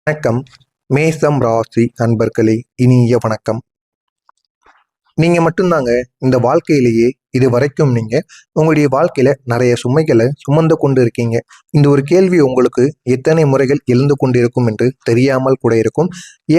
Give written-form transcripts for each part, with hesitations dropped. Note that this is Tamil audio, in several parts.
வணக்கம். மேசம் ராசி அன்பர்களே, இனிய வணக்கம். நீங்க மட்டும்தாங்க இந்த வாழ்க்கையிலேயே இது வரைக்கும் நீங்க உங்களுடைய வாழ்க்கையில நிறைய சுமைகளை சுமந்து கொண்டு இருக்கீங்க. இந்த ஒரு கேள்வி உங்களுக்கு எத்தனை முறைகள் எழுந்து கொண்டிருக்கும் என்று தெரியாமல் கூட இருக்கும்.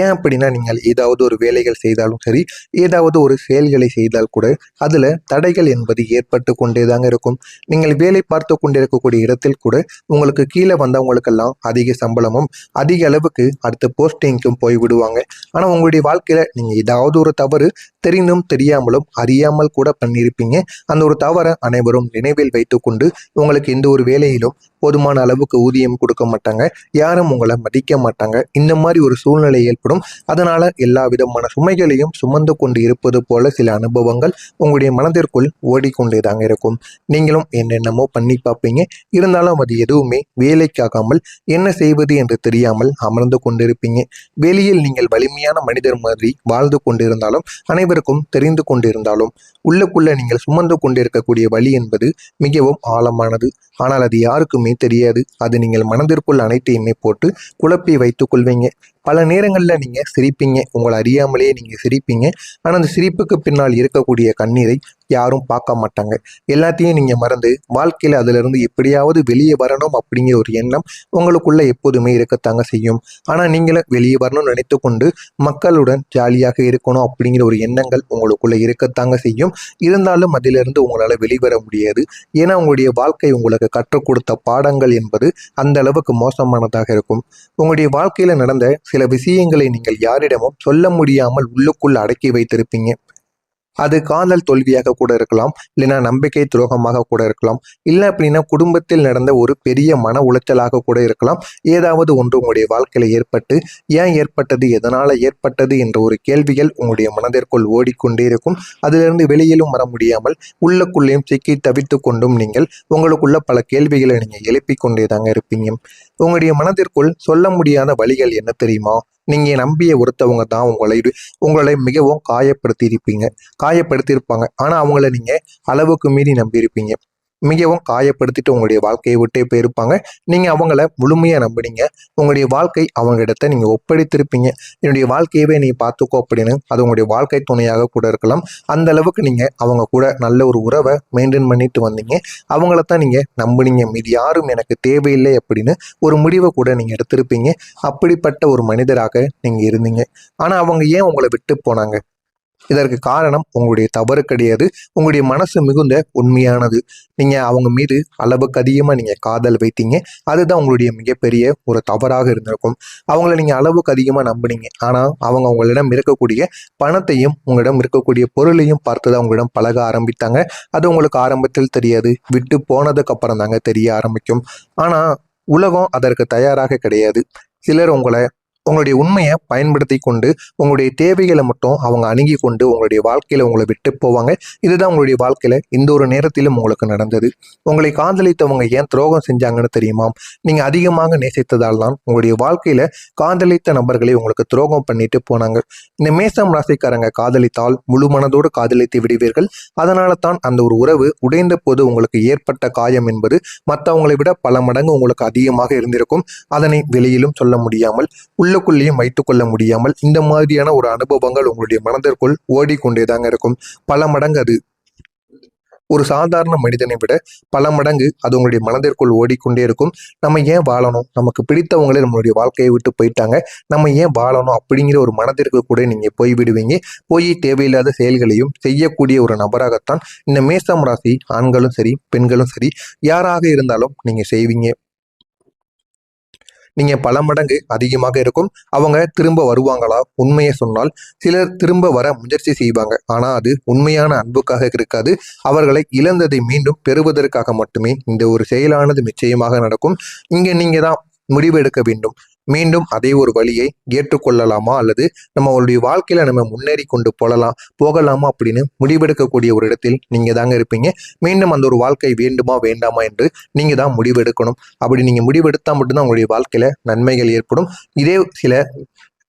ஏன் அப்படின்னா, நீங்கள் ஏதாவது ஒரு வேலைகள் செய்தாலும் சரி, ஏதாவது ஒரு செயல்களை செய்தால் கூட அதுல தடைகள் என்பது ஏற்பட்டு கொண்டேதாங்க இருக்கும். நீங்கள் வேலை பார்த்து கொண்டிருக்கக்கூடிய இடத்தில் கூட உங்களுக்கு கீழே வந்தவங்களுக்கெல்லாம் அதிக சம்பளமும் அதிக அளவுக்கு அடுத்த போஸ்டிங்க்கும் போய் விடுவாங்க. ஆனா உங்களுடைய வாழ்க்கையில நீங்க ஏதாவது ஒரு தவறு தெரிந்தும் தெரியாமலும் அறியாமல் கூட பண்ணியிருப்பீங்க. அந்த ஒரு தவறை அனைவரும் நினைவில் வைத்துக்கொண்டு உங்களுக்கு எந்த ஒரு வேலையிலும் போதுமான அளவுக்கு ஊதியம் கொடுக்க மாட்டாங்க, யாரும் உங்களை மதிக்க மாட்டாங்க. இந்த மாதிரி ஒரு சூழ்நிலை ஏற்படும். அதனால எல்லா விதமான சுமைகளையும் சுமந்து கொண்டு இருப்பது போல சில அனுபவங்கள் உங்களுடைய மனதிற்குள் ஓடிக்கொண்டேதாங்க இருக்கும். நீங்களும் என்னென்னமோ பண்ணி பார்ப்பீங்க. இருந்தாலும் அது எதுவுமே வேலைக்காகாமல் என்ன செய்வது என்று தெரியாமல் அமர்ந்து கொண்டிருப்பீங்க. வெளியில் நீங்கள் வலிமையான மனிதர் மாதிரி வாழ்ந்து கொண்டிருந்தாலும், அனைவருக்கும் தெரிந்து கொண்டிருந்தாலும், உள்ளுக்குள்ள நீங்கள் சுமந்து கொண்டிருக்கக்கூடிய வலி என்பது மிகவும் ஆழமானது. ஆனால் அது யாருக்குமே தெரியாது. அது நீங்கள் மனதிற்குள் அனைத்தையுமே போட்டு குழப்பி வைத்துக் கொள்வீங்க. பல நேரங்களில் நீங்க சிரிப்பீங்க, உங்களை அறியாமலேயே நீங்க சிரிப்பீங்க. ஆனால் அந்த சிரிப்புக்கு பின்னால் இருக்கக்கூடிய கண்ணீரை யாரும் பார்க்க மாட்டாங்க. எல்லாத்தையும் நீங்க மறந்து வாழ்க்கையில அதிலிருந்து எப்படியாவது வெளியே வரணும் அப்படிங்கிற ஒரு எண்ணம் உங்களுக்குள்ள எப்போதுமே இருக்கத்தாங்க செய்யும். ஆனா நீங்களும் வெளியே வரணும்னு நினைத்து கொண்டு மக்களுடன் ஜாலியாக இருக்கணும் அப்படிங்கிற ஒரு எண்ணங்கள் உங்களுக்குள்ள இருக்கத்தாங்க செய்யும். இருந்தாலும் அதிலிருந்து உங்களால வெளிவர முடியாது. ஏன்னா உங்களுடைய வாழ்க்கை உங்களுக்கு கற்றுக் கொடுத்த பாடங்கள் என்பது அந்த அளவுக்கு மோசமானதாக இருக்கும். உங்களுடைய வாழ்க்கையில நடந்த சில விஷயங்களை நீங்கள் யாரிடமும் சொல்ல முடியாமல் உள்ளுக்குள் அடக்கி வைத்திருப்பீங்க. அது காதல் தோல்வியாக கூட இருக்கலாம், இல்லைன்னா நம்பிக்கை துரோகமாக கூட இருக்கலாம், இல்லை அப்படின்னா குடும்பத்தில் நடந்த ஒரு பெரிய மன உளைச்சலாக கூட இருக்கலாம். ஏதாவது ஒன்று உங்களுடைய வாழ்க்கையில ஏற்பட்டு ஏன் ஏற்பட்டது, எதனால ஏற்பட்டது என்ற ஒரு கேள்விகள் உங்களுடைய மனதிற்குள் ஓடிக்கொண்டே இருக்கும். அதிலிருந்து வெளியிலும் வர முடியாமல் உள்ளுக்குள்ளேயும் சிக்கி தவித்து கொண்டும் நீங்கள் உங்களுக்குள்ள பல கேள்விகளை நீங்க எழுப்பிக் கொண்டே தாங்க இருப்பீங்க. உங்களுடைய மனதிற்குள் சொல்ல முடியாத வழிகள் என்ன தெரியுமா? நீங்க நம்பிய ஒருத்தவங்க தான் உங்களை மிகவும் காயப்படுத்தியிருப்பாங்க. ஆனா அவங்கள நீங்க அளவுக்கு மீறி நம்பியிருப்பீங்க. மிகவும் காயப்படுத்திட்டு உங்களுடைய வாழ்க்கையை விட்டே போயிருப்பாங்க. நீங்க அவங்கள முழுமையா நம்பினீங்க. உங்களுடைய வாழ்க்கை அவங்க இடத்த நீங்க ஒப்படைத்திருப்பீங்க. என்னுடைய வாழ்க்கையவே நீ பார்த்துக்கோ அப்படின்னு. அது உங்களுடைய வாழ்க்கை துணையாக கூட இருக்கலாம். அந்த அளவுக்கு நீங்க அவங்க கூட நல்ல ஒரு உறவை மெயின்டைன் பண்ணிட்டு வந்தீங்க. அவங்களத்தான் நீங்க நம்புனீங்க. மீது யாரும் எனக்கு தேவையில்லை அப்படின்னு ஒரு முடிவை கூட நீங்க எடுத்திருப்பீங்க. அப்படிப்பட்ட ஒரு மனிதராக நீங்க இருந்தீங்க. ஆனா அவங்க ஏன் உங்களை விட்டு போனாங்க? இதற்கு காரணம் உங்களுடைய தவறு கிடையாது. உங்களுடைய மனசு மிகுந்த உண்மையானது. நீங்க அவங்க மீது அளவுக்கு அதிகமா நீங்க காதல் வைத்தீங்க. அதுதான் உங்களுடைய மிகப்பெரிய ஒரு தவறாக இருந்திருக்கும். அவங்கள நீங்க அளவுக்கு அதிகமா நம்புனீங்க. ஆனா அவங்க உங்களிடம் இருக்கக்கூடிய பணத்தையும் உங்களிடம் இருக்கக்கூடிய பொருளையும் பார்த்துதான் உங்களிடம் பழக ஆரம்பித்தாங்க. அது உங்களுக்கு ஆரம்பத்தில் தெரியாது. விட்டு போனதுக்கு அப்புறம் தாங்க தெரிய ஆரம்பிக்கும். ஆனா உலகம் அதற்கு தயாராக கிடையாது. சிலர் உங்களுடைய உண்மையை பயன்படுத்தி கொண்டு உங்களுடைய தேவைகளை மட்டும் அவங்க அணுகி கொண்டு உங்களுடைய வாழ்க்கையில உங்களை விட்டு போவாங்க. இதுதான் உங்களுடைய வாழ்க்கையில இந்த ஒரு நேரத்திலும் உங்களுக்கு நடந்தது. உங்களை காதலித்தவங்க ஏன் துரோகம் செஞ்சாங்கன்னு தெரியுமா? நீங்க அதிகமாக நேசித்ததால் தான் உங்களுடைய வாழ்க்கையில காதலித்த நபர்களை உங்களுக்கு துரோகம் பண்ணிட்டு போனாங்க. இந்த மேசம் ராசிக்காரங்க காதலித்தால் முழு மனதோடு காதலித்து விடுவீர்கள். அதனால தான் அந்த ஒரு உறவு உடைந்த போது உங்களுக்கு ஏற்பட்ட காயம் என்பது மற்றவங்களை விட பல மடங்கு உங்களுக்கு அதிகமாக இருந்திருக்கும். அதனை வெளியிலும் சொல்ல முடியாமல் உள்ளுக்குள்ளேயும் வைத்துக் கொள்ள முடியாமல் இந்த மாதிரியான ஒரு அனுபவங்கள் உங்களுடைய மனதிற்குள் ஓடிக்கொண்டேதாங்க இருக்கும். பல மடங்கு அது ஒரு சாதாரண மனிதனை விட பல மடங்கு அது உங்களுடைய மனதிற்குள் ஓடிக்கொண்டே இருக்கும். நம்ம ஏன் வாழணும், நமக்கு பிடித்தவங்களே நம்மளுடைய வாழ்க்கையை விட்டு போயிட்டாங்க, நம்ம ஏன் வாழணும் அப்படிங்கிற ஒரு மனதிற்கு கூட நீங்க போய் விடுவீங்க. போய் தேவையில்லாத செயல்களையும் செய்யக்கூடிய ஒரு நபராகத்தான் இந்த மேசம் ராசி ஆண்களும் சரி பெண்களும் சரி யாராக இருந்தாலும் நீங்க செய்வீங்க. நீங்க பல மடங்கு அதிகமாக இருக்கும். அவங்க திரும்ப வருவாங்களா? உண்மையை சொன்னால் சிலர் திரும்ப வர முயற்சி செய்வாங்க. ஆனா அது உண்மையான அன்புக்காக இருக்காது. அவர்களை இழந்ததை மீண்டும் பெறுவதற்காக மட்டுமே இந்த ஒரு செயலானது நிச்சயமாக நடக்கும். இங்க நீங்க தான் முடிவு எடுக்க வேண்டும். மீண்டும் அதே ஒரு வழியை ஏற்றுக்கொள்ளலாமா, அல்லது நம்மளுடைய வாழ்க்கையில நம்ம முன்னேறி கொண்டு போகலாமா அப்படின்னு முடிவெடுக்கக்கூடிய ஒரு இடத்தில் நீங்க தாங்க இருப்பீங்க. மீண்டும் அந்த ஒரு வாழ்க்கை வேண்டுமா வேண்டாமா என்று நீங்க தான் முடிவெடுக்கணும். அப்படி நீங்க முடிவெடுத்தா மட்டும்தான் உங்களுடைய வாழ்க்கையில நன்மைகள் ஏற்படும். இதே சில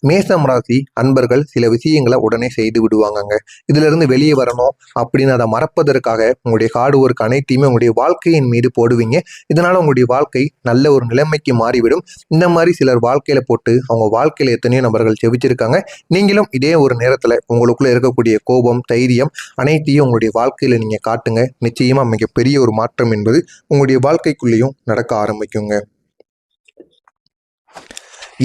மேசம் ராசி அன்பர்கள் சில விஷயங்களை உடனே செய்து விடுவாங்கங்க. இதுல இருந்து வெளியே வரணும் அப்படின்னு அதை மறப்பதற்காக உங்களுடைய ஹார்ட் ஒர்க் அனைத்தையுமே உங்களுடைய வாழ்க்கையின் மீது போடுவீங்க. இதனால உங்களுடைய வாழ்க்கை நல்ல ஒரு நிலைமைக்கு மாறிவிடும். இந்த மாதிரி சிலர் வாழ்க்கையில போட்டு அவங்க வாழ்க்கையில எத்தனையோ நபர்கள் ஜெபிச்சிருக்காங்க. நீங்களும் இதே ஒரு நேரத்துல உங்களுக்குள்ள இருக்கக்கூடிய கோபம், தைரியம் அனைத்தையும் உங்களுடைய வாழ்க்கையில நீங்க காட்டுங்க. நிச்சயமா மிகப்பெரிய ஒரு மாற்றம் என்பது உங்களுடைய வாழ்க்கைக்குள்ளேயும் நடக்க ஆரம்பிக்குங்க.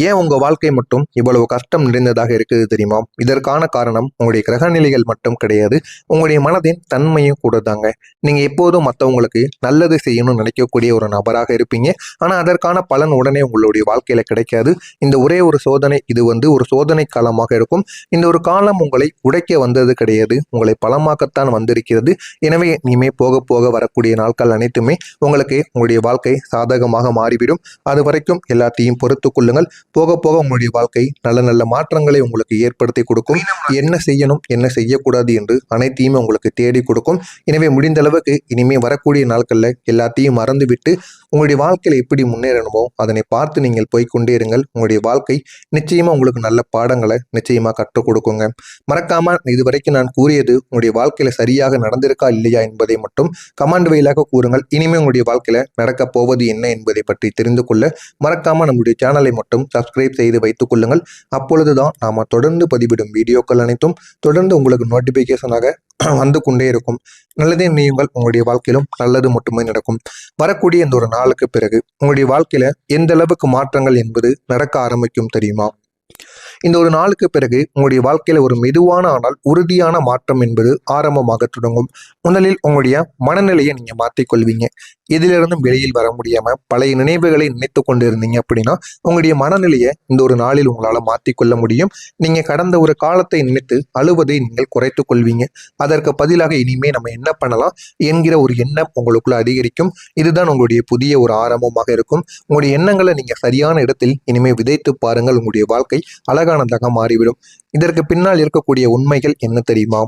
ஏன் உங்க வாழ்க்கை மட்டும் இவ்வளவு கஷ்டம் நிறைந்ததாக இருக்குது தெரியுமா? இதற்கான காரணம் உங்களுடைய கிரக நிலைகள் மட்டும் கிடையாது, உங்களுடைய மனதின் தன்மையும் கூட தாங்க. நீங்க எப்போதும் மற்றவங்களுக்கு நல்லது செய்யணும்னு நினைக்கக்கூடிய ஒரு நபராக இருப்பீங்க. ஆனா அதற்கான பலன் உடனே உங்களுடைய வாழ்க்கையில கிடைக்காது. இந்த ஒரே ஒரு சோதனை, இது ஒரு சோதனை காலமாக இருக்கும். இந்த ஒரு காலம் உங்களை உடைக்க வந்தது கிடையாது, உங்களை பலமாக்கத்தான் வந்திருக்கிறது. எனவே இனிமே போக போக வரக்கூடிய நாட்கள் அனைத்துமே உங்களுக்கு உங்களுடைய வாழ்க்கை சாதகமாக மாறிவிடும். அது வரைக்கும் எல்லாத்தையும் பொறுத்து கொள்ளுங்கள். போக போக உங்களுடைய வாழ்க்கை நல்ல நல்ல மாற்றங்களை உங்களுக்கு ஏற்படுத்தி கொடுக்கும். என்ன செய்யணும், என்ன செய்யக்கூடாது என்று அனைத்தையுமே உங்களுக்கு தேடி கொடுக்கும். எனவே முடிந்த அளவுக்கு இனிமே வரக்கூடிய நாட்கள்ல எல்லாத்தையும் மறந்துவிட்டு உங்களுடைய வாழ்க்கையில எப்படி முன்னேறணுமோ அதனை பார்த்து நீங்கள் போய்கொண்டே இருங்கள். உங்களுடைய வாழ்க்கை நிச்சயமா உங்களுக்கு நல்ல பாடங்களை நிச்சயமா கற்றுக் கொடுக்குங்க. மறக்காம இதுவரைக்கும் நான் கூறியது உங்களுடைய வாழ்க்கையில சரியாக நடந்திருக்கா இல்லையா என்பதை மட்டும் கமெண்ட் வழியாக கூறுங்கள். இனிமே உங்களுடைய வாழ்க்கையில நடக்க போவது என்ன என்பதை பற்றி தெரிந்து கொள்ள மறக்காம நம்முடைய சேனலை மட்டும் சப்ஸ்கிரைப் செய்து வைத்துக் கொள்ளுங்கள். அப்பொழுதுதான் நாம தொடர்ந்து பதிவிடும் வீடியோக்கள் அனைத்தும் தொடர்ந்து உங்களுக்கு நோட்டிபிகேஷனாக வந்து கொண்டே இருக்கும். நல்லதே நினையுங்கள், உங்களுடைய வாழ்க்கையிலும் நல்லது மட்டுமே நடக்கும். வரக்கூடிய இந்த ஒரு நாளுக்கு பிறகு உங்களுடைய வாழ்க்கையில எந்த அளவுக்கு மாற்றங்கள் என்பது நடக்க ஆரம்பிக்கும் தெரியுமா? இந்த ஒரு நாளுக்கு பிறகு உங்களுடைய வாழ்க்கையில ஒரு மெதுவான ஆனால் உறுதியான மாற்றம் என்பது ஆரம்பமாக தொடங்கும். முதலில் உங்களுடைய மனநிலையை நீங்க மாற்றிக்கொள்வீங்க. இதிலிருந்தும் வெளியில் வர முடியாம பழைய நினைவுகளை நினைத்து கொண்டு இருந்தீங்க அப்படின்னா உங்களுடைய மனநிலையை இந்த ஒரு நாளில் உங்களால மாற்றிக்கொள்ள முடியும். நீங்க கடந்த ஒரு காலத்தை நினைத்து அழுவதை நீங்கள் குறைத்துக் கொள்வீங்க. அதற்கு பதிலாக இனிமே நம்ம என்ன பண்ணலாம் என்கிற ஒரு எண்ணம் உங்களுக்குள்ள அதிகரிக்கும். இதுதான் உங்களுடைய புதிய ஒரு ஆரம்பமாக இருக்கும். உங்களுடைய எண்ணங்களை நீங்க சரியான இடத்தில் இனிமே விதைத்து பாருங்கள். உங்களுடைய வாழ்க்கை அழகானதாக மாறிவிடும். இதற்கு பின்னால் இருக்கக்கூடிய உண்மைகள் என்ன தெரியுமா?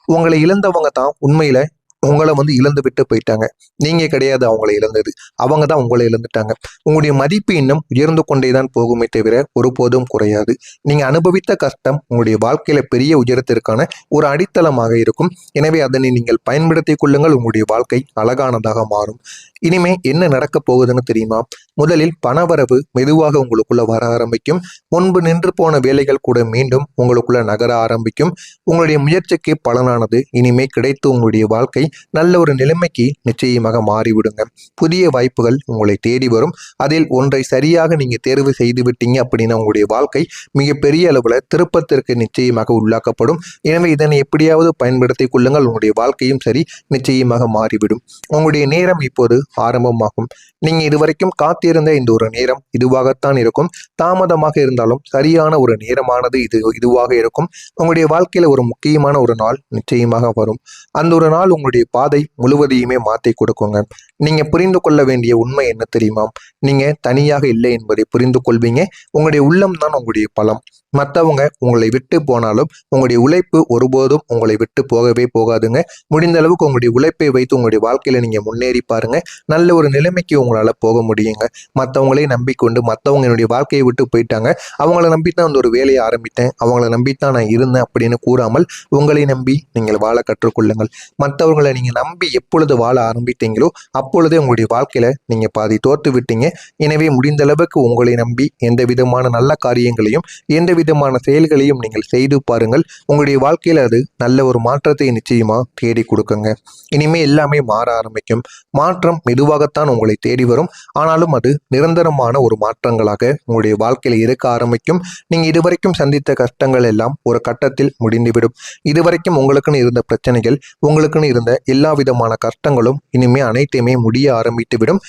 உங்களை இழந்தவங்க தான் உண்மையில உங்களை இழந்து விட்டு போயிட்டாங்க. நீங்க கிடையாது அவங்களை இழந்தது, அவங்க தான் உங்களை இழந்துட்டாங்க. உங்களுடைய மதிப்பு இன்னும் உயர்ந்து கொண்டேதான் போகுமே தவிர ஒருபோதும் குறையாது. நீங்க அனுபவித்த கஷ்டம் உங்களுடைய வாழ்க்கையில பெரிய உயரத்திற்கான ஒரு அடித்தளமாக இருக்கும். எனவே அதனை நீங்கள் பயன்படுத்திக் கொள்ளுங்கள். உங்களுடைய வாழ்க்கை அழகானதாக மாறும். இனிமே என்ன நடக்க போகுதுன்னு தெரியுமா? முதலில் பணவரவு மெதுவாக உங்களுக்குள்ள வர ஆரம்பிக்கும். முன்பு நின்று போன வேலைகள் கூட மீண்டும் உங்களுக்குள்ள நகர ஆரம்பிக்கும். உங்களுடைய முயற்சிக்கு பலனானது இனிமே கிடைத்து உங்களுடைய வாழ்க்கை நல்ல ஒரு நிலைமைக்கு நிச்சயமாக மாறிவிடுங்க. புதிய வாய்ப்புகள் உங்களை தேடி வரும். அதில் ஒன்றை சரியாக நீங்க தேர்வு செய்து விட்டீங்க அப்படின்னா உங்களுடைய வாழ்க்கை மிகப்பெரிய அளவுல திருப்பத்திற்கு நிச்சயமாக உள்ளாக்கப்படும். எனவே இதனை எப்படியாவது பயன்படுத்திக் கொள்ளுங்கள். உங்களுடைய வாழ்க்கையும் சரி நிச்சயமாக மாறிவிடும். உங்களுடைய நேரம் இப்போது ஆரம்பமாகும். நீங்க இதுவரைக்கும் காத்திருந்த இந்த ஒரு நேரம் இதுவாகத்தான் இருக்கும். தாமதமாக இருந்தாலும் சரியான ஒரு நேரமானது இதுவாக இருக்கும். உங்களுடைய வாழ்க்கையில ஒரு முக்கியமான ஒரு நாள் நிச்சயமாக வரும். அந்த ஒரு நாள் உங்களுடைய பாதை முழுவதையுமே மாற்றி கொடுக்குங்க. நீங்க புரிந்து கொள்ள வேண்டிய உண்மை என்ன தெரியுமா? நீங்க தனியாக இல்லை என்பதை புரிந்து கொள்வீங்க. உங்களுடைய உள்ளம் தான் உங்களுடைய பலம். மற்றவங்க உங்களை விட்டு போனாலும் உங்களுடைய உழைப்பு ஒருபோதும் உங்களை விட்டு போகவே போகாதுங்க. முடிந்த அளவுக்கு உங்களுடைய உழைப்பை வைத்து உங்களுடைய வாழ்க்கையில நீங்க முன்னேறி பாருங்க. நல்ல ஒரு நிலைமைக்கு உங்களால போக முடியுங்க. மற்றவங்களே நம்பிக்கொண்டு மற்றவங்க என்னுடைய வாழ்க்கையை விட்டு போயிட்டாங்க, அவங்கள நம்பித்தான் அந்த ஒரு வேலையை ஆரம்பித்தேன், அவங்கள நம்பித்தான் நான் இருந்தேன் அப்படின்னு கூறாமல் உங்களை நம்பி நீங்கள் வாழ கற்றுக்கொள்ளுங்கள். மற்றவர்களை நீங்க நம்பி எப்பொழுது வாழ ஆரம்பித்தீங்களோ அப்பொழுதே உங்களுடைய வாழ்க்கையில நீங்க பாதி தோத்து விட்டீங்க. எனவே முடிந்த அளவுக்கு உங்களை நம்பி எந்த விதமான நல்ல காரியங்களையும் எந்த விதமான செயல்களையும் நீங்கள் செய்து பாருங்கள். உங்களுடைய வாழ்க்கையில அது நல்ல ஒரு மாற்றத்தை நிச்சயமா தேடி கொடுக்குங்க. இனிமே எல்லாமே மாற ஆரம்பிக்கும். மாற்றம் மெதுவாகத்தான் உங்களை தேடி வரும். ஆனாலும் அது நிரந்தரமான ஒரு மாற்றங்களாக உங்களுடைய வாழ்க்கையில இருக்க ஆரம்பிக்கும். நீங்க இதுவரைக்கும் சந்தித்த கஷ்டங்கள் எல்லாம் ஒரு கட்டத்தில் முடிந்துவிடும். இதுவரைக்கும் உங்களுக்குன்னு இருந்த பிரச்சனைகள், உங்களுக்குன்னு இருந்த எல்லா விதமான கஷ்டங்களும் இனிமே அனைத்தையுமே முடிய ஆரம்பித்து விடும்.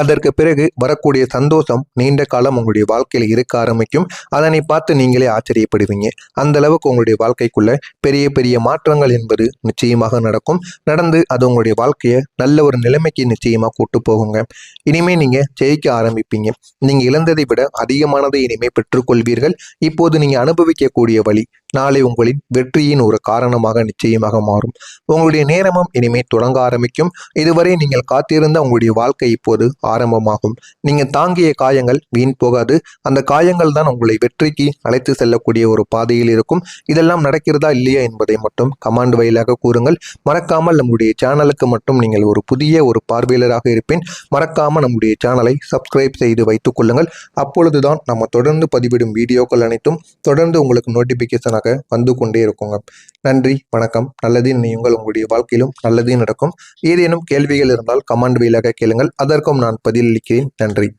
அதற்கு பிறகு வரக்கூடிய சந்தோஷம் நீண்ட காலம் உங்களுடைய வாழ்க்கையில இருக்க ஆரம்பிக்கும். அதனை பார்த்து நீங்களே ஆச்சரியப்படுவீங்க. அந்த அளவுக்கு உங்களுடைய வாழ்க்கைக்குள்ள பெரிய பெரிய மாற்றங்கள் என்பது நிச்சயமாக நடக்கும். நடந்து அது உங்களுடைய வாழ்க்கையை நல்ல ஒரு நிலைமைக்கு நிச்சயமா கூட்டு போகுங்க. இனிமே நீங்க ஜெயிக்க ஆரம்பிப்பீங்க. நீங்க இழந்ததை விட அதிகமானதை இனிமே பெற்றுக்கொள்வீர்கள். இப்போது நீங்க அனுபவிக்கக்கூடிய வழி நாளை உங்களின் வெற்றியின் ஒரு காரணமாக நிச்சயமாக மாறும். உங்களுடைய நேரமும் இனிமேல் தொடங்க ஆரம்பிக்கும். இதுவரை நீங்கள் காத்திருந்த உங்களுடைய வாழ்க்கை இப்போது ஆரம்பமாகும். நீங்கள் தாங்கிய காயங்கள் வீண் போகாது. அந்த காயங்கள் தான் உங்களை வெற்றிக்கு அழைத்து செல்லக்கூடிய ஒரு பாதையில் இருக்கும். இதெல்லாம் நடக்கிறதா இல்லையா என்பதை மட்டும் கமெண்ட் வாயிலாக கூறுங்கள். மறக்காமல் நம்முடைய சேனலுக்கு மட்டும் நீங்கள் ஒரு புதிய ஒரு பார்வையாளராக இருப்பேன். மறக்காமல் நம்முடைய சேனலை சப்ஸ்கிரைப் செய்து வைத்துக் கொள்ளுங்கள். அப்பொழுதுதான் நம்ம தொடர்ந்து பதிவிடும் வீடியோக்கள் அனைத்தும் தொடர்ந்து உங்களுக்கு நோட்டிபிகேஷனாக வந்து கொண்டே இருக்குங்க. நன்றி, வணக்கம். நல்லது நினையுங்கள். உங்களுடைய வாழ்க்கையிலும் நல்லதே நடக்கும். ஏதேனும் கேள்விகள் இருந்தால் கமெண்ட் வாயிலாக கேளுங்கள். அதற்கும் நான் பதிலளிக்கிறேன். நன்றி.